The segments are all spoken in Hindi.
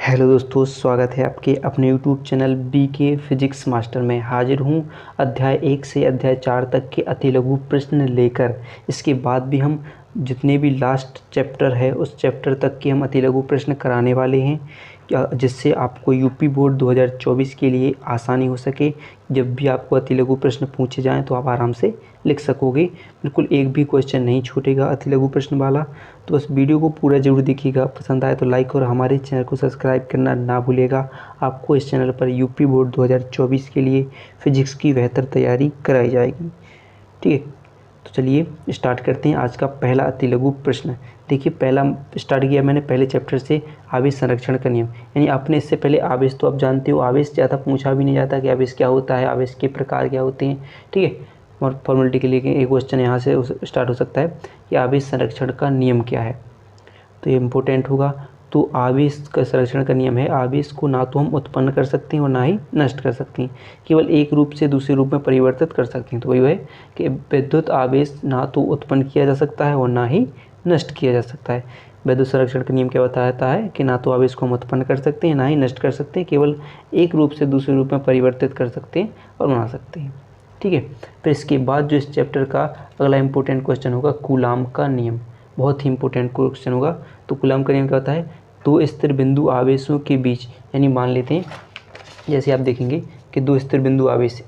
हेलो दोस्तों, स्वागत है आपके अपने YouTube channel BK physics master में। हाजिर हूँ अध्याय 1 से अध्याय 4 तक के अतिलघु प्रश्न लेकर। इसके बाद भी हम जितने भी लास्ट चैप्टर है उस चैप्टर तक के हम अतिलघु प्रश्न कराने वाले हैं, जिससे आपको यूपी बोर्ड 2024 के लिए आसानी हो सके। जब भी आपको अतिलघु प्रश्न पूछे जाएँ तो आप आराम से लिख सकोगे। बिल्कुल एक भी क्वेश्चन नहीं छूटेगा अतिलघु प्रश्न वाला। तो बस वीडियो को पूरा ज़रूर देखिएगा, पसंद आए तो लाइक और हमारे चैनल को सब्सक्राइब करना ना भूलिएगा। आपको इस चैनल पर यूपी बोर्ड 2024 के लिए फ़िज़िक्स की बेहतर तैयारी कराई जाएगी। ठीक है, तो चलिए स्टार्ट करते हैं आज का पहला अतिलघु प्रश्न। देखिए, पहला स्टार्ट किया मैंने पहले चैप्टर से, आवेश संरक्षण का नियम। यानी आपने इससे पहले आवेश तो आप जानते हो, आवेश ज़्यादा पूछा भी नहीं जाता कि आवेश क्या होता है, आवेश के प्रकार क्या होते हैं। ठीक है, और फॉर्मेलिटी के लिए एक क्वेश्चन यहाँ से स्टार्ट हो सकता है कि आवेश संरक्षण का नियम क्या है, तो ये इम्पोर्टेंट होगा। तो आवेश का संरक्षण का नियम है, आवेश को ना तो हम उत्पन्न कर सकते हैं और ना ही नष्ट कर सकते हैं, केवल एक रूप से दूसरे रूप में परिवर्तित कर सकते हैं। तो वही है कि विद्युत आवेश ना तो उत्पन्न किया जा सकता है और ना ही नष्ट किया जा सकता है। विद्युत संरक्षण का नियम क्या बताता है कि ना तो आवेश को हम उत्पन्न कर सकते हैं ना ही नष्ट कर सकते हैं, केवल एक रूप से दूसरे रूप में परिवर्तित कर सकते हैं और बना सकते हैं। ठीक है, फिर इसके बाद जो इस चैप्टर का अगला इंपॉर्टेंट क्वेश्चन होगा कूलाम का नियम। बहुत ही इंपॉर्टेंट क्वेश्चन होगा। तो कूलाम का नियम क्या होता है, दो स्थिर बिंदु आवेशों के बीच, यानी मान लेते हैं जैसे आप देखेंगे कि दो स्थिर बिंदु आवेश,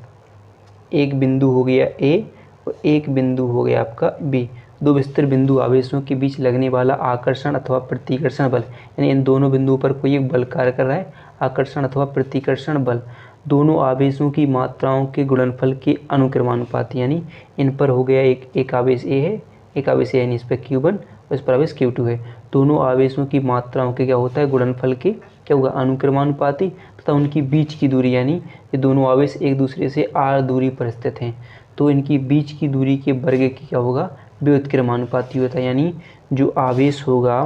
एक बिंदु हो गया ए और एक बिंदु हो गया आपका बी। दो स्थिर बिंदु आवेशों के बीच लगने वाला आकर्षण अथवा प्रतिकर्षण बल, यानी इन दोनों बिंदुओं पर कोई एक बल कार्य कर रहा है, आकर्षण अथवा प्रतिकर्षण बल, दोनों आवेशों की मात्राओं के गुणनफल के अनुक्रमानुपाती। यानी इन पर हो गया एक आवेश ए है, एक आवेश ए यानी इस पर Q1 और इस पर आवेश Q2 है। दोनों आवेशों की मात्राओं के क्या होता है, गुणनफल के क्या होगा, अनुक्रमानुपाती, तथा उनकी बीच की दूरी, यानी ये दोनों आवेश एक दूसरे से r दूरी पर स्थित हैं, तो इनकी बीच की दूरी के वर्ग की क्या होगा, व्युत्क्रमानुपाती होता है। यानी जो आवेश होगा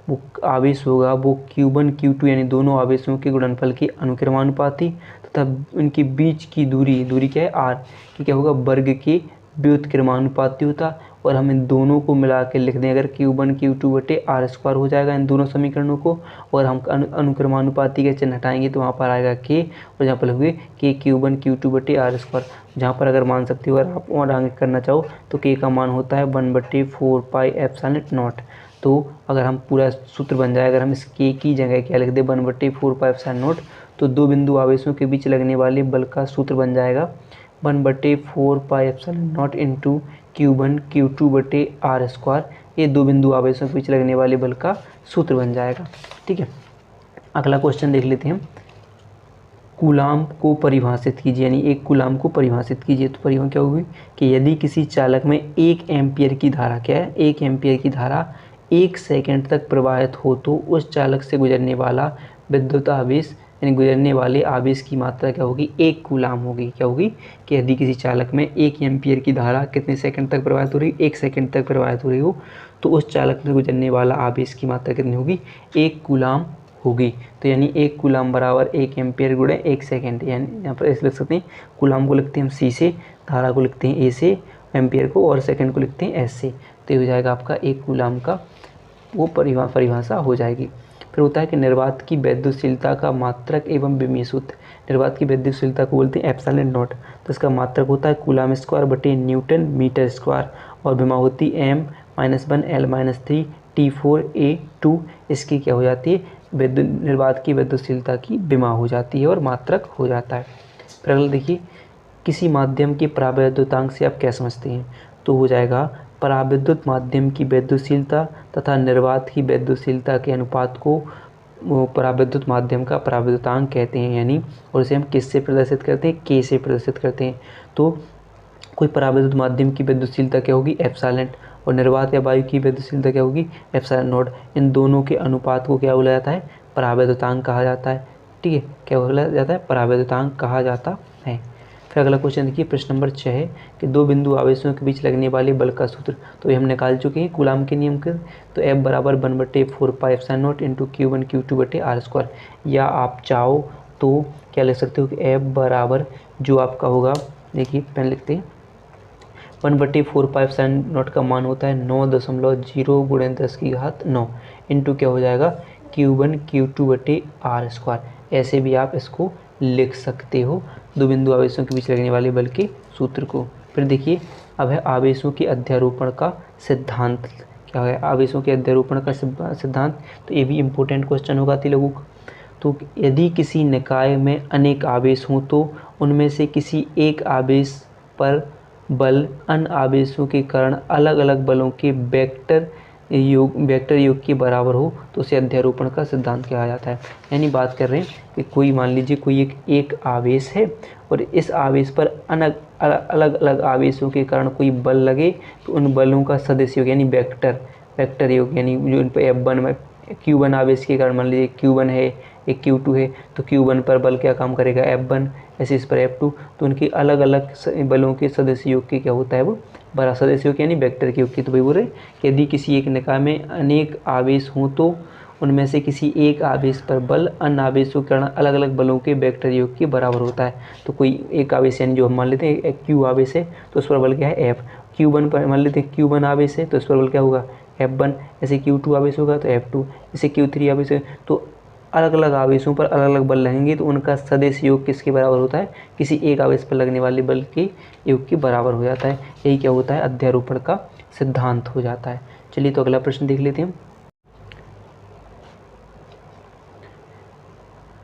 वो Q1 Q2 यानी दोनों आवेशों के गुणनफल के अनुक्रमानुपाती, तथा उनकी बीच की दूरी क्या है, r की क्या होगा, वर्ग के व्युत्क्रमानुपाती होता। और हम इन दोनों को मिला के लिख दें, अगर Q1 Q2 बटे r² हो जाएगा इन दोनों समीकरणों को, और हम अनुक्रमानुपाती के चिन्ह हटाएंगे तो वहाँ पर आएगा k, और जहाँ पर लिखोगे k Q1 Q2 बटे r²। जहाँ पर अगर मान सकते हो, अगर आप और आगे करना चाहो तो k का मान होता है 1/4 पाई एप्सिलॉन नॉट। तो अगर हम पूरा सूत्र बन जाए, अगर हम इस k की जगह क्या लिख दें 1/4 पाई एप्सिलॉन नॉट, तो दो बिंदु आवेशों के बीच लगने वाले बल का सूत्र बन जाएगा 1/4 pi epsilon not into Q1 Q2 बटे r²। ये दो बिंदु आवेशों के बीच लगने वाले बल का सूत्र बन जाएगा। ठीक है, अगला क्वेश्चन देख लेते हैं। कूलाम को परिभाषित कीजिए, यानी एक कूलाम को परिभाषित कीजिए। तो परिभाषा क्या होगी कि यदि किसी चालक में 1 एम्पियर की धारा, क्या है, 1 एम्पियर की धारा 1 सेकंड तक प्रवाहित हो, तो उस चालक से गुजरने वाला विद्युत आवेश, यानी गुजरने वाले आवेश की मात्रा क्या होगी, 1 कूलाम होगी। क्या होगी कि यदि किसी चालक में 1 एम्पियर की धारा कितने सेकंड तक प्रवाहित हो रही, 1 सेकंड तक प्रवाहित हो रही हो, तो उस चालक से गुजरने वाला आवेश की मात्रा कितनी होगी, 1 कूलाम होगी। तो यानी 1 कूलाम बराबर 1 एम्पियर गुणे 1 सेकंड। यानी यहाँ पर ऐसे लिख सकते हैं, कूलाम को लिखते हैं हम C से, धारा को लिखते हैं A से, एम्पियर को और सेकंड को लिखते हैं S से। तो ये हो जाएगा आपका 1 कूलाम का वो परिभाषा हो जाएगी। फिर होता है कि निर्वात की वैद्युतशीलता का मात्रक एवं विमीय सूत्र। निर्वात की वैद्युतशीलता को बोलते हैं एप्सिलॉन नॉट, तो इसका मात्रक होता है कूलाम स्क्वायर बटे न्यूटन मीटर स्क्वायर, और विमा होती m-1 L-3 T4A2। इसकी क्या हो जाती है, निर्वात की वैद्युतशीलता की विमा हो जाती है और मात्रक हो जाता है। फिर अगला देखिए, किसी माध्यम के परावैद्युतांक से आप क्या समझते हैं। तो हो जाएगा पराविद्युत माध्यम की वैद्युतशीलता तथा निर्वात की वैद्युतशीलता के अनुपात को पराविद्युत माध्यम का परावैद्युतांक कहते हैं। यानी और इसे हम किससे प्रदर्शित करते हैं, k से प्रदर्शित करते हैं। तो कोई पराविद्युत माध्यम की वैद्युतशीलता क्या होगी, एप्सिलॉन, और निर्वात या वायु की वैद्युतशीलता क्या होगी, एप्सिलॉन नॉट। इन दोनों के अनुपात को क्या बोला जाता है, परावैद्युतांक कहा जाता है। ठीक है, क्या बोला जाता है, परावैद्युतांक कहा जाता है। फिर अगला क्वेश्चन देखिए, प्रश्न नंबर 6 है कि दो बिंदु आवेशों के बीच लगने वाले बल का सूत्र। तो ये हम निकाल चुके हैं कूलाम के नियम के। तो F बराबर 1/4 pi epsilon not into Q1 Q2 बटे r²। या आप चाहो तो क्या लिख सकते हो कि F बराबर जो आपका होगा, देखिए पहले लिखते हैं 1/4 पाई एप्सिलॉन नॉट का मान होता है 9.0 × 10⁻9 इंटू क्या हो जाएगा Q1 Q2 बटे R स्क्वायर। ऐसे भी आप इसको लिख सकते हो, दो बिंदु आवेशों के बीच लगने वाले बल के सूत्र को। फिर देखिए अब है आवेशों के अध्यारोपण का सिद्धांत। क्या है आवेशों के अध्यारोपण का सिद्धांत? तो ये भी इम्पोर्टेंट क्वेश्चन होगा अतिलघु का। तो यदि किसी निकाय में अनेक आवेश हों तो उनमें से किसी एक आवेश पर बल अन्य आवेशों के कारण अलग अलग बलों के वेक्टर योग के बराबर हो तो उसे अध्यारोपण का सिद्धांत कहा जाता है। यानी बात कर रहे हैं कि कोई मान लीजिए कोई एक आवेश है और इस आवेश पर अलग अलग आवेशों के कारण कोई बल लगे तो उन बलों का सदिश योग यानी वेक्टर योग, यानी जो इन पर F1 में Q1 आवेश के कारण मान लीजिए Q1 है, एक Q2 है, तो Q1 पर बल क्या काम करेगा F1, ऐसे इस पर F2, तो उनके अलग अलग बलों के सदस्य योग के क्या होता है वो बड़ा सदस्य योग यानी वेक्टर के योग की। तो भाई बोल रहे कि यदि किसी एक निकाय में अनेक आवेश हों तो उनमें से किसी एक आवेश पर बल अन्य आवेशों के कारण अलग अलग बलों के वेक्टर योग के बराबर होता है। तो कोई एक आवेश यानी जो हम मान लेते हैं एक Q आवेश है तो उस पर बल क्या है F, Q1 पर मान लेते हैं Q1 आवेश है तो उस पर बल क्या होगा F1, ऐसे Q2 आवेश होगा तो F2, ऐसे Q3 आवेश है तो अलग अलग आवेशों पर अलग अलग बल लगेंगे तो उनका सदिश योग किसके बराबर होता है, किसी एक आवेश पर लगने वाले बल के योग के बराबर हो जाता है। यही क्या होता है अध्यारोपण का सिद्धांत हो जाता है। चलिए तो अगला प्रश्न देख लेते हैं।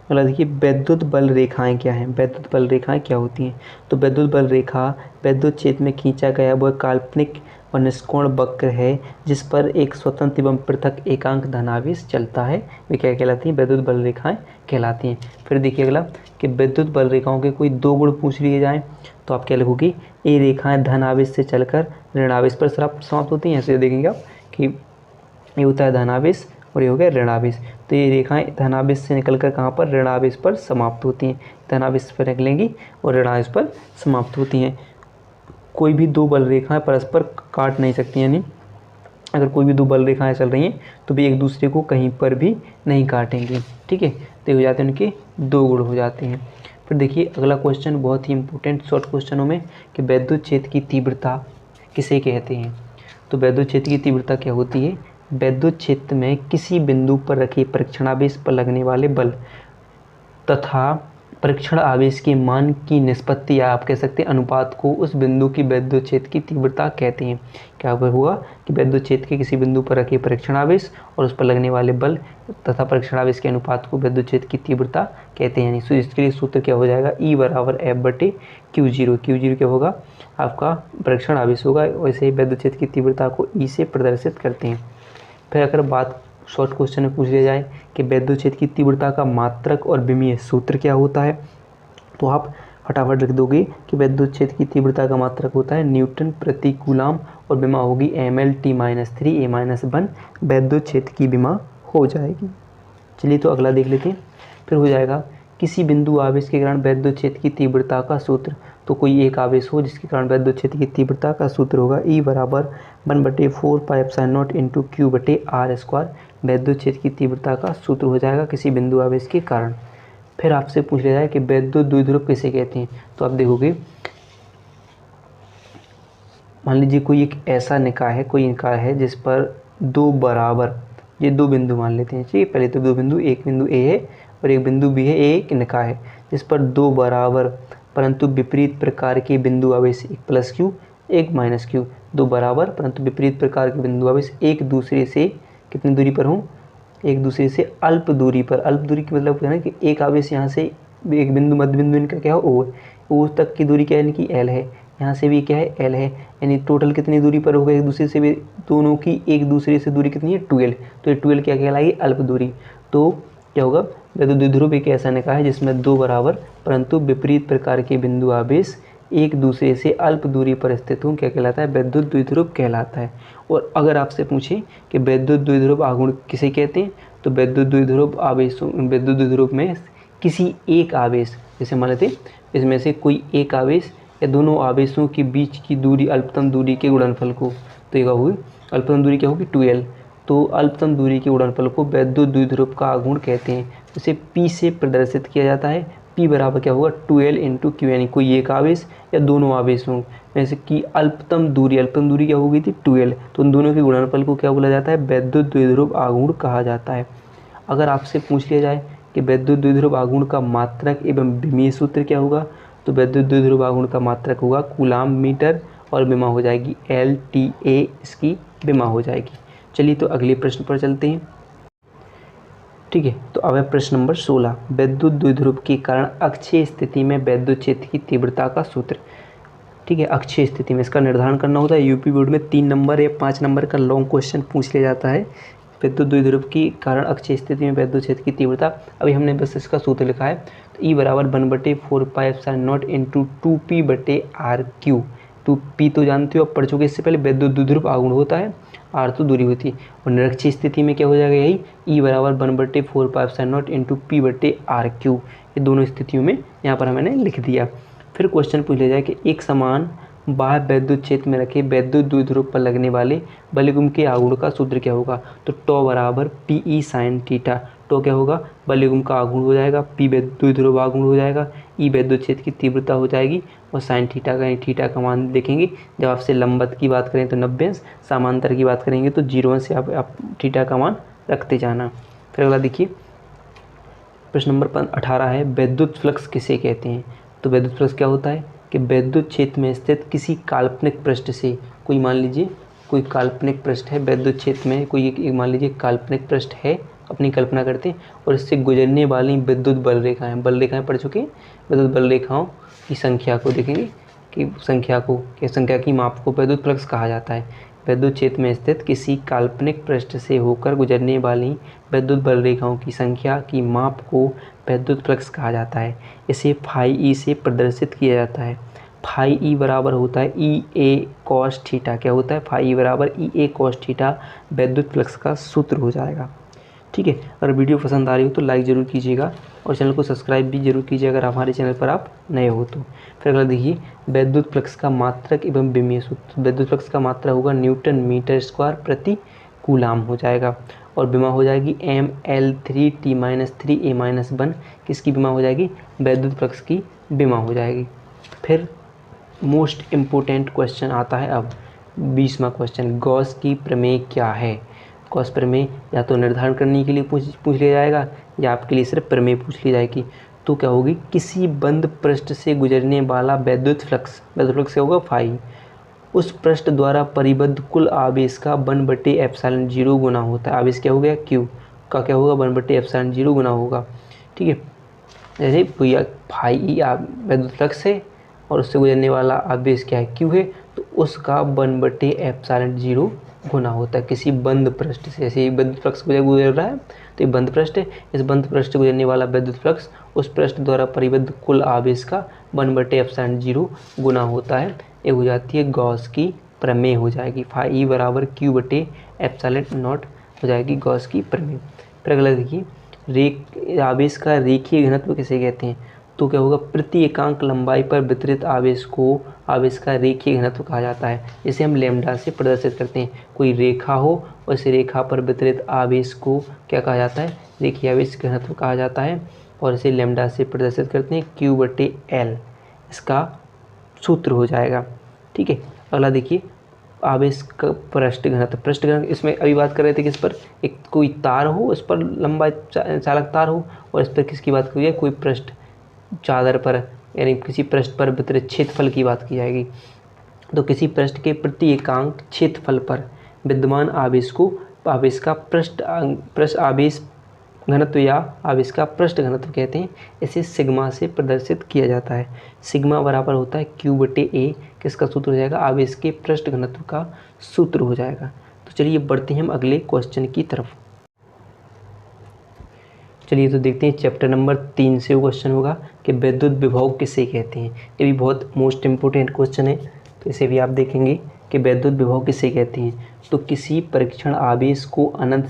अगला देखिए वैद्युत बल रेखाएं क्या हैं। वैद्युत बल रेखाएं क्या होती हैं? तो वैद्युत बल रेखा वैद्युत क्षेत्र में खींचा गया वह काल्पनिक और निष्कोण वक्र है जिस पर एक स्वतंत्र एवं पृथक एकांक धनावेश चलता है। वे क्या कहलाती हैं? वैद्युत बल रेखाएं कहलाती हैं। फिर देखिए अगला कि वैद्युत बल रेखाओं के कोई दो गुण पूछ लिए जाएं तो आप क्या लिखोगे? ये रेखाएं धनावेश से चलकर ऋणावेश पर समाप्त होती हैं। ऐसे देखेंगे आप कि ये होता है धनावेश और ये हो गया ऋणावेश। तो ये रेखाएं धनावेश से निकलकर कहाँ पर ऋणावेश पर समाप्त होती हैं। धनावेश पर निकलेंगी और ऋणावेश पर समाप्त होती हैं। कोई भी दो बल रेखाएं परस्पर काट नहीं सकती, यानी अगर कोई भी दो बल रेखाएं चल रही हैं तो भी एक दूसरे को कहीं पर भी नहीं काटेंगी। ठीक है, तो हो जाते हैं उनके दो गुण हो जाते हैं। फिर देखिए अगला क्वेश्चन बहुत ही इंपॉर्टेंट शॉर्ट क्वेश्चनों में कि वैद्युत क्षेत्र की तीव्रता किसे कहते हैं। तो वैद्युत क्षेत्र की तीव्रता क्या होती है? वैद्युत क्षेत्र में किसी बिंदु पर रखे परीक्षणावेश पर लगने वाले बल तथा परीक्षण आवेश के मान की निष्पत्ति या आप कह सकते हैं अनुपात को उस बिंदु की वैद्युत क्षेत्र की तीव्रता कहते हैं। क्या हुआ कि वैद्युत क्षेत्र के किसी बिंदु पर रखे परीक्षण आवेश और उस पर लगने वाले बल तथा परीक्षण आवेश के अनुपात को वैद्युत क्षेत्र की तीव्रता कहते हैं। यानी इसके लिए सूत्र क्या हो जाएगा? E बराबर F/Q0। Q0 क्या होगा? आपका परीक्षण आवेश होगा। वैसे ही वैद्युत क्षेत्र की तीव्रता को E से प्रदर्शित करते हैं। फिर अगर बात शॉर्ट क्वेश्चन में पूछ लिया जाए कि वैद्युत क्षेत्र की तीव्रता का मात्रक और विमीय सूत्र क्या होता है, तो आप फटाफट लिख दोगे कि वैद्युत क्षेत्र की तीव्रता का मात्रक होता है न्यूटन प्रति कूलाम और विमा होगी mL/T-3A-1 वैद्युत क्षेत्र की विमा हो जाएगी। चलिए तो अगला देख लेते हैं। फिर हो जाएगा किसी बिंदु आवेश के कारण वैद्युत क्षेत्र की तीव्रता का सूत्र। तो कोई एक आवेश हो जिसके कारण वैद्युत क्षेत्र की तीव्रता का सूत्र होगा E बराबर 1/4πε0 × Q/R²। वैद्युत क्षेत्र की तीव्रता का सूत्र हो जाएगा किसी बिंदु आवेश के कारण। फिर आपसे पूछ लिया जाए कि वैद्युत द्विध्रुव किसे कहते हैं। तो आप देखोगे मान लीजिए कोई एक ऐसा निकाय है जिस पर दो बराबर ये दो बिंदु मान लेते हैं। ठीक, पहले तो दो बिंदु, एक बिंदु A है और एक बिंदु B है। एक निकाय है जिस पर दो बराबर परंतु विपरीत प्रकार के बिंदु आवेश एक +Q एक -Q, दो बराबर परंतु विपरीत प्रकार के बिंदु आवेश एक दूसरे से कितनी दूरी पर हों? एक दूसरे से अल्प दूरी पर। अल्प दूरी का मतलब क्या है कि एक आवेश यहाँ से एक बिंदु मध्य बिंदु इनका क्या हो O तक की दूरी क्या है इनकी L है, यहाँ से भी क्या है L है, यानी टोटल कितनी दूरी पर होगा एक दूसरे से भी? दोनों की एक दूसरे से दूरी कितनी है 12। तो ये 12 क्या कहलाएगी? अल्प दूरी। तो क्या होगा? वैद्युत द्विध्रुव एक ऐसा निकाय है जिसमें दो बराबर परंतु विपरीत प्रकार के बिंदु आवेश एक दूसरे से अल्प दूरी पर स्थित हों क्या कहलाता है? वैद्युत द्विध्रुव कहलाता है। और अगर आपसे पूछे कि वैद्युत द्विध्रुव आघूर्ण किसे कहते हैं, तो वैद्युत द्विध्रुव में किसी एक आवेश, जैसे मान लेते इसमें से कोई एक आवेश या दोनों आवेशों के बीच की दूरी अल्पतम दूरी के गुणनफल को, तो ये होगी अल्पतम दूरी क्या होगी 12। तो अल्पतम दूरी के गुणनफल को वैद्युत द्विध्रुव का आघूर्ण कहते हैं। इसे P से प्रदर्शित किया जाता है। P बराबर क्या होगा? 12 × Q, यानी कोई एक आवेश या दोनों आवेशों में से की अल्पतम दूरी क्या हो गई थी 12। तो उन दोनों के गुणनफल को क्या बोला जाता है? वैद्युत द्विध्रुव आघूर्ण कहा जाता है। अगर आपसे पूछ लिया जाए कि वैद्युत द्विध्रुव आघूर्ण का मात्रक एवं विमीय सूत्र क्या होगा, तो वैद्युत द्विध्रुव आघूर्ण का मात्रक होगा कूलाम मीटर और विमा हो जाएगी LTA, इसकी विमा हो जाएगी। चलिए तो अगले प्रश्न पर चलते हैं। ठीक है, तो अब है प्रश्न नंबर 16, वैद्युत द्विध्रुव के कारण अक्षीय स्थिति में वैद्युत क्षेत्र की तीव्रता का सूत्र। ठीक है, अक्षीय स्थिति में इसका निर्धारण करना होता है। यूपी बोर्ड में 3 नंबर या 5 नंबर का लॉन्ग क्वेश्चन पूछ लिया जाता है। वैद्युत द्विध्रुव के कारण अक्षीय स्थिति में वैद्युत क्षेत्र की तीव्रता, अभी हमने बस इसका सूत्र लिखा है, तो E बराबर 1/4πε0 इंटू 2p/r3। 2p तो जानते हो, आप पढ़ चुके इससे पहले, वैद्युत द्विध्रुव आघूर्ण होता है, r तो दूरी होती है, और निरक्षीय स्थिति में क्या हो जाएगा, यही E बराबर 1/4πε0 इंटू p/r3। ये दोनों स्थितियों में यहाँ पर मैंने लिख दिया। फिर क्वेश्चन पूछ लिया जाए कि एक समान बाह्य वैद्युत क्षेत्र में रखे वैद्युत द्विध्रुव पर लगने वाले बलयुग्म के आघूर्ण का सूत्र क्या होगा, तो टॉ बराबर PE sin थीटा। टॉ क्या होगा, बलयुग्म का आघूर्ण हो जाएगा, P वैद्युत द्विध्रुव आघूर्ण हो जाएगा, E वैद्युत क्षेत्र की तीव्रता हो जाएगी, और साइन थीटा का थीटा का मान देखेंगे। जब आपसे लंबवत की बात करें तो 90 अंश, समांतर की बात करेंगे तो 0 अंश से आप थीटा का मान रखते जाना। फिर अगला देखिए, प्रश्न नंबर 18 है, वैद्युत फ्लक्स किसे कहते हैं। तो वैद्युत फ्लक्स क्या होता है कि वैद्युत क्षेत्र में स्थित किसी काल्पनिक पृष्ठ से, कोई मान लीजिए कोई काल्पनिक पृष्ठ है वैद्युत क्षेत्र में, कोई एक मान लीजिए काल्पनिक पृष्ठ है, अपनी कल्पना करते हैं, और इससे गुजरने वाली विद्युत बल रेखाएं पढ़ चुके हैं, विद्युत बल रेखाओं की संख्या को देखेंगे कि संख्या की माप को वैद्युत फ्लक्स कहा जाता है। वैद्युत क्षेत्र में स्थित किसी काल्पनिक पृष्ठ से होकर गुजरने वाली विद्युत बल रेखाओं की संख्या की माप को वैद्युत फ्लक्स कहा जाता है। इसे फाई ई से प्रदर्शित किया जाता है। फाई ई बराबर होता है EA cos थीटा। क्या होता है, फाई ई बराबर EA cos थीटा वैद्युत फ्लक्स का सूत्र हो जाएगा। ठीक है, अगर वीडियो पसंद आ रही हो तो लाइक ज़रूर कीजिएगा और चैनल को सब्सक्राइब भी जरूर कीजिए अगर हमारे चैनल पर आप नए हो तो। फिर अगला देखिए, वैद्युत फ्लक्स का मात्रक एवं विमीय सूत्र। वैद्युत फ्लक्स का मात्रक होगा न्यूटन मीटर स्क्वायर प्रति कूलाम हो जाएगा, और विमा हो जाएगी mL3T-3A-1। किसकी विमा हो जाएगी, वैद्युत फ्लक्स की विमा हो जाएगी। फिर मोस्ट इम्पोर्टेंट क्वेश्चन आता है अब 20वां क्वेश्चन, गॉस की प्रमेय क्या है। गॉस प्रमेय या तो निर्धारण करने के लिए पूछ लिया जाएगा, या आपके लिए सिर्फ प्रमेय पूछ ली जाएगी। तो क्या होगी, किसी बंद पृष्ठ से गुजरने वाला वैद्युत फ्लक्स क्या होगा, फाई, उस पृष्ठ द्वारा परिबद्ध कुल आवेश का 1/ε0 गुना होता है। आवेश क्या हो गया, Q का क्या होगा, 1/ε0 गुना होगा। ठीक है, जैसे फाई ई वैद्युत फ्लक्स है और उससे गुजरने वाला आवेश क्या है, Q है, तो उसका 1/ε0 गुना होता है किसी बंद पृष्ठ से। जैसे विद्युत फ्लक्स गुजर रहा है तो ये बंद पृष्ठ है, इस बंद पृष्ठ से गुजरने वाला विद्युत फ्लक्स उस पृष्ठ द्वारा परिबद्ध कुल आवेश का 1/ε0 गुना होता है। ये हो जाती है गॉस की प्रमेय हो जाएगी। फाई ई बराबर Q/ε0 हो जाएगी गॉस की प्रमेय। फिर अगला देखिए, आवेश का रेखीय घनत्व किसे कहते हैं। तो क्या होगा, प्रति एकांक लंबाई पर वितरित आवेश का रेखीय घनत्व कहा जाता है। इसे हम लैम्डा से प्रदर्शित करते हैं। कोई रेखा हो और इस रेखा पर वितरित आवेश को क्या कहा जाता है, रेखीय आवेश घनत्व कहा जाता है, और इसे लैम्डा से प्रदर्शित करते हैं Q/L, इसका सूत्र हो जाएगा। ठीक है, अगला देखिए, आवेश का पृष्ठ घनत्व। इसमें अभी बात कर रहे थे कि इस पर एक कोई तार हो, इस पर लंबा चालक तार हो, और इस पर किसकी बात की जाए, कोई पृष्ठ चादर पर यानी किसी पृष्ठ पर वितरित क्षेत्रफल की बात की जाएगी। तो किसी पृष्ठ के प्रति एकांक क्षेत्रफल पर विद्यमान आवेश को आवेश का पृष्ठ आवेश घनत्व या आवेश का पृष्ठ घनत्व कहते हैं। इसे सिग्मा से प्रदर्शित किया जाता है। सिग्मा बराबर होता है Q/A, किसका सूत्र हो जाएगा, आवेश के पृष्ठ घनत्व का सूत्र हो जाएगा। तो चलिए बढ़ते हैं हम अगले क्वेश्चन की तरफ। चलिए तो देखते हैं, चैप्टर नंबर 3 से क्वेश्चन होगा कि विद्युत विभव किसे कहते हैं। ये भी बहुत मोस्ट इम्पोर्टेंट क्वेश्चन है, तो इसे भी आप देखेंगे कि विद्युत विभव किसे कहते हैं। तो किसी परीक्षण आवेश को अनंत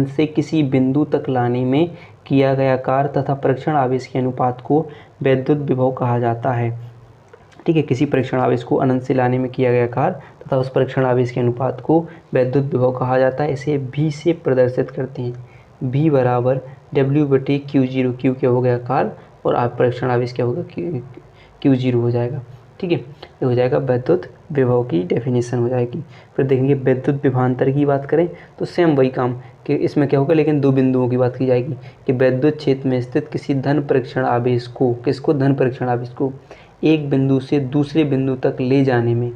से किसी बिंदु तक लाने में किया गया कार्य तथा परीक्षण आवेश के अनुपात को विद्युत विभव कहा जाता है। ठीक है, किसी परीक्षण आवेश को अनंत से लाने में किया गया कार्य तथा उस परीक्षण आवेश के अनुपात को विद्युत विभव कहा जाता है। इसे V से प्रदर्शित करते हैं। V बराबर W/Q0, Q क्या हो गया कार्य और आप परीक्षण आवेश क्या होगा, Q0 हो जाएगा। ठीक है, ये हो जाएगा विद्युत विभव की डेफिनेशन हो जाएगी। फिर देखेंगे विद्युत विभवांतर की बात करें तो सेम वही काम, कि इसमें क्या होगा, लेकिन दो बिंदुओं की बात की जाएगी कि विद्युत क्षेत्र में स्थित किसी धन परीक्षण आवेश को, किसको, धन परीक्षण आवेश को एक बिंदु से दूसरे बिंदु तक ले जाने में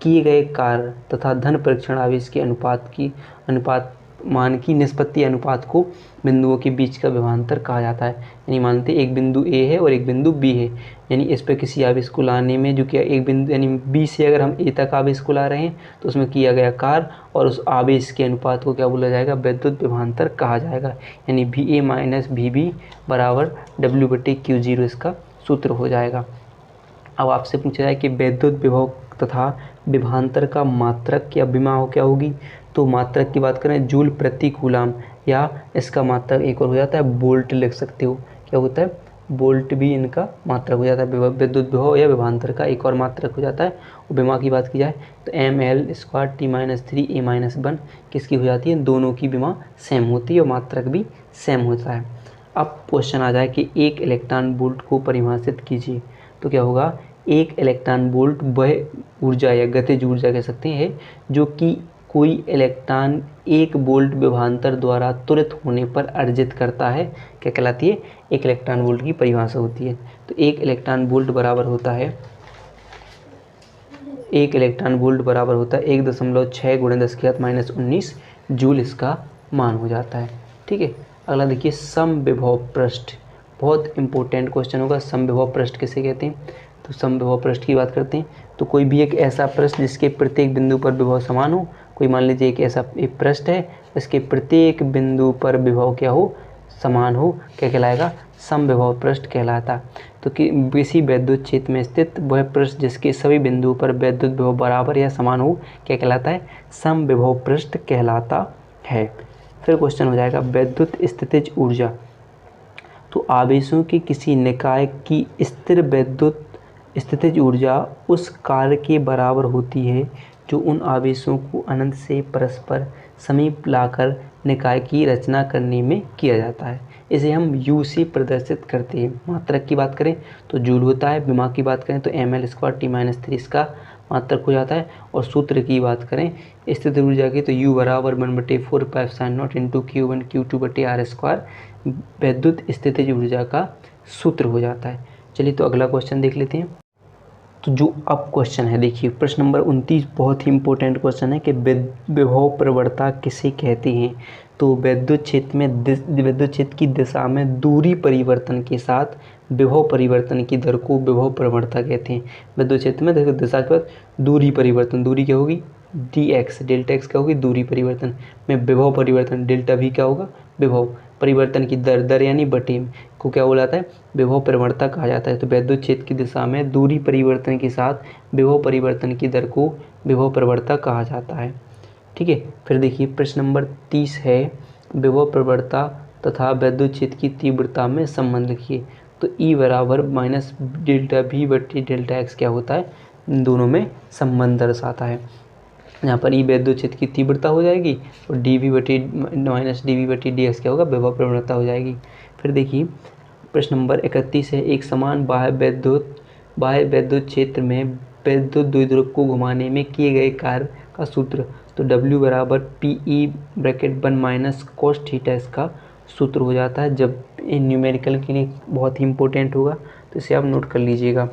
किए गए कार्य तथा धन परीक्षण आवेश के अनुपात मान की निष्पत्ति अनुपात को बिंदुओं के बीच का विभवांतर कहा जाता है। यानी मानते एक बिंदु ए है और एक बिंदु बी है, यानी इस पर किसी आवेश को लाने में जो कि एक बिंदु यानी बी से अगर हम ए तक आवेश को ला रहे हैं तो उसमें किया गया कार्य और उस आवेश के अनुपात को क्या बोला जाएगा, विद्युत विभवांतर कहा जाएगा। यानी V A minus V B बराबर W/Q0 इसका सूत्र हो जाएगा। अब आपसे पूछा जाए कि विद्युत विभव तथा विभवांतर का मात्रक या विमा क्या होगी, तो मात्रक की बात करें जूल प्रति कूलाम, या इसका मात्रक एक और हो जाता है वोल्ट, लिख सकते हो, क्या होता है, वोल्ट भी इनका मात्रक हो जाता है। विद्युत विभव या विभवांतर का एक और मात्रक हो जाता है। और विमा की बात की जाए तो ml² T-3 A-1 किसकी हो जाती है, दोनों की विमा सेम होती है और मात्रक भी सेम होता है। अब क्वेश्चन आ जाए कि एक इलेक्ट्रॉन वोल्ट को परिभाषित कीजिए, तो क्या होगा, एक इलेक्ट्रॉन वोल्ट वह ऊर्जा या गतिज ऊर्जा कह सकते हैं जो कि कोई इलेक्ट्रॉन 1 वोल्ट विभवांतर द्वारा त्वरित होने पर अर्जित करता है, क्या कहलाती है, एक इलेक्ट्रॉन वोल्ट की परिभाषा होती है। तो एक इलेक्ट्रॉन वोल्ट बराबर होता है 1.6 × 10⁻⁻19 जूल, इसका मान हो जाता है। ठीक है, अगला देखिए समविभव पृष्ठ, बहुत इंपॉर्टेंट क्वेश्चन होगा। समविभव पृष्ठ किसे कहते हैं, तो समविभव पृष्ठ की बात करते हैं तो कोई भी एक ऐसा पृष्ठ जिसके प्रत्येक बिंदु पर विभव समान हो। कोई मान लीजिए एक ऐसा एक पृष्ठ है इसके प्रत्येक बिंदु पर विभव क्या हो, समान हो, क्या कहलाएगा, समविभव पृष्ठ कहलाता। तो कि किसी विद्युत क्षेत्र में स्थित वह पृष्ठ जिसके सभी बिंदुओं पर विद्युत विभव बराबर या समान हो, क्या कहलाता है, समविभव पृष्ठ कहलाता है। फिर क्वेश्चन हो जाएगा विद्युत स्थितिज ऊर्जा, तो आवेशों के किसी निकाय की स्थिर विद्युत स्थितिज ऊर्जा उस कार्य के बराबर होती है जो उन आवेशों को अनंत से परस्पर समीप लाकर निकाय की रचना करने में किया जाता है। इसे हम U से प्रदर्शित करते हैं। मात्रक की बात करें तो जूल होता है, विमा की बात करें तो ml² T-3 इसका मात्रक हो जाता है। और सूत्र की बात करें स्थितिज ऊर्जा की तो U बराबर 1/4πε0 × Q1 Q2/R² विद्युत स्थितिज ऊर्जा का सूत्र हो जाता है। चलिए तो अगला क्वेश्चन देख लेते हैं। तो जो अब क्वेश्चन है देखिए प्रश्न नंबर 29 बहुत ही इंपॉर्टेंट क्वेश्चन है कि विभव प्रवणता किसे कहते हैं। तो विद्युत क्षेत्र की दिशा में दूरी परिवर्तन के साथ विभव परिवर्तन की दर को विभव प्रवणता कहते हैं। विद्युत क्षेत्र में देखो दिशा के बाद दूरी परिवर्तन, दूरी क्या होगी, dx, डेल्टा x क्या होगी, दूरी परिवर्तन में विभव परिवर्तन, डेल्टा v क्या होगा, विभव परिवर्तन की दर यानी बटे को क्या बोला जाता है, विभव प्रवणता कहा जाता है। तो विद्युत क्षेत्र की दिशा में दूरी परिवर्तन के साथ विभव परिवर्तन की दर को विभव प्रवणता कहा जाता है। ठीक है, फिर देखिए प्रश्न नंबर 30 है विभव प्रवणता तथा विद्युत क्षेत्र की तीव्रता में संबंध लिखिए। तो E बराबर माइनस डेल्टा V बटे डेल्टा x क्या होता है, इन दोनों में संबंध दर्शाता है। यहाँ पर ई विद्युत क्षेत्र की तीव्रता हो जाएगी और dV बटे माइनस dV बटे dx क्या होगा, विभव प्रवणता हो जाएगी। फिर देखिए प्रश्न नंबर 31 है एक समान बाह्य विद्युत क्षेत्र में विद्युत द्विध्रुव को घुमाने में किए गए कार्य का सूत्र। तो W बराबर PE(1 माइनस cos थीटा इसका सूत्र हो जाता है। जब इन न्यूमेरिकल के लिए बहुत ही इंपॉर्टेंट होगा तो इसे आप नोट कर लीजिएगा।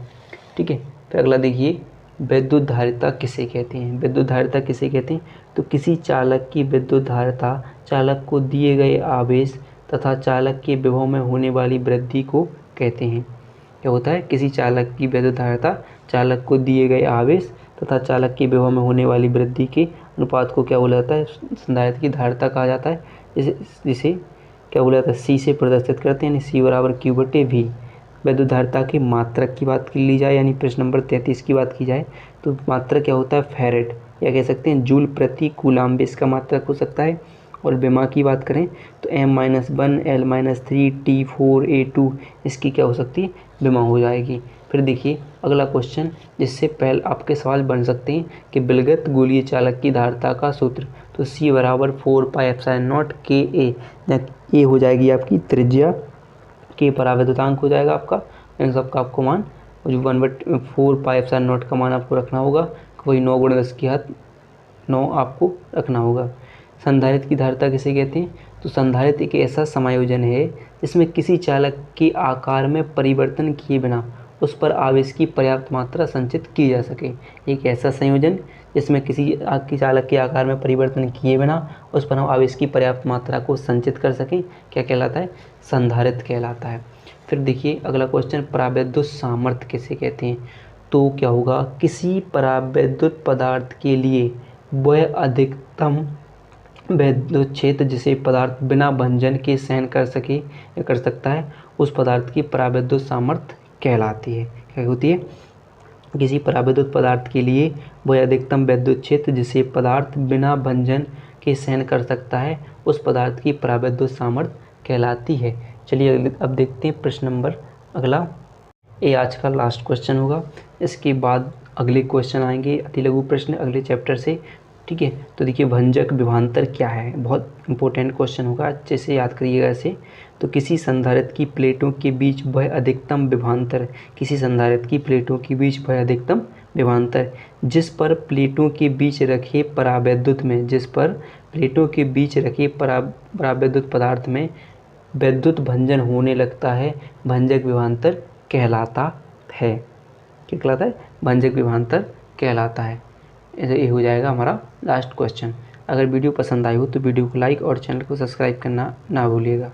ठीक है, फिर अगला देखिए विद्युत धारिता किसे कहते हैं। विद्युत धारिता किसे कहते हैं, तो किसी चालक की विद्युत धारिता चालक को दिए गए आवेश तथा चालक के विभव में होने वाली वृद्धि को कहते हैं। क्या होता है, किसी चालक की विद्युत धारिता चालक को दिए गए आवेश तथा चालक के विभव में होने वाली वृद्धि के अनुपात को क्या बोला जाता है, संधारित्र की धारिता कहा जाता है। जिसे क्या बोला जाता है, C से प्रदर्शित करते हैं, यानी C बराबर Q/V। विद्युत धारिता की मात्रक की बात कर ली जाए यानी प्रश्न नंबर 33 की बात की जाए तो मात्रक क्या होता है, फैरेड, या कह सकते हैं जूल प्रति कूलाम इसका मात्रक हो सकता है। और विमा की बात करें तो m-1 L-3 T4 A2 इसकी क्या हो सकती है, विमा हो जाएगी। फिर देखिए अगला क्वेश्चन जिससे पहले आपके सवाल बन सकते हैं कि विलगित गोलीय चालक की धारिता का सूत्र। तो C बराबर 4πε0 Ka, ए हो जाएगी आपकी त्रिज्या, के पराविद्युतांक हो जाएगा आपका, इन सब का आपको मान जो 1/4πε0 का मान आपको रखना होगा, वही 9 × 10⁻9 आपको रखना होगा। संधारित्र की धारिता किसे कहते हैं? तो संधारित्र एक ऐसा समायोजन है जिसमें किसी चालक के आकार में परिवर्तन किए बिना उस पर आवेश की पर्याप्त मात्रा संचित की जा सके। एक ऐसा संयोजन जिसमें किसी चालक के आकार में परिवर्तन किए बिना उस पर हम आवेश की पर्याप्त मात्रा को संचित कर सकें, क्या कहलाता है? संधारित्र कहलाता है। फिर देखिए अगला क्वेश्चन, परावैद्युत सामर्थ्य किसे कहते हैं? तो क्या होगा, किसी परावैद्युत पदार्थ के लिए वह अधिकतम वैद्युत क्षेत्र जिसे पदार्थ बिना भंजन के सहन कर सके या कर सकता है, उस पदार्थ की परावैद्युत सामर्थ्य कहलाती है। क्या होती है? किसी परावैद्युत पदार्थ के लिए वह अधिकतम वैद्युत क्षेत्र जिसे पदार्थ बिना भंजन के सहन कर सकता है, उस पदार्थ की परावैद्युत सामर्थ्य कहलाती है। चलिए अब देखते हैं प्रश्न नंबर अगला। ये आज का लास्ट क्वेश्चन होगा, इसके बाद अगले क्वेश्चन आएंगे अति लघु प्रश्न अगले चैप्टर से। ठीक है, तो देखिए भंजक विभवांतर क्या है, बहुत इंपॉर्टेंट क्वेश्चन होगा, अच्छे से याद करिएगा इसे। तो किसी संधारित्र की प्लेटों के बीच वह अधिकतम विभवांतर, किसी संधारित्र की प्लेटों के बीच वह अधिकतम विभवांतर जिस पर प्लेटों के बीच रखे परावैद्युत में, जिस पर प्लेटों के बीच रखे परावैद्युत पदार्थ में वैद्युत भंजन होने लगता है, भंजक विभवांतर कहलाता है। क्या कहलाता है? भंजक विभवांतर कहलाता है। ये हो जाएगा हमारा लास्ट क्वेश्चन। अगर वीडियो पसंद आई हो तो वीडियो को लाइक और चैनल को सब्सक्राइब करना ना भूलिएगा।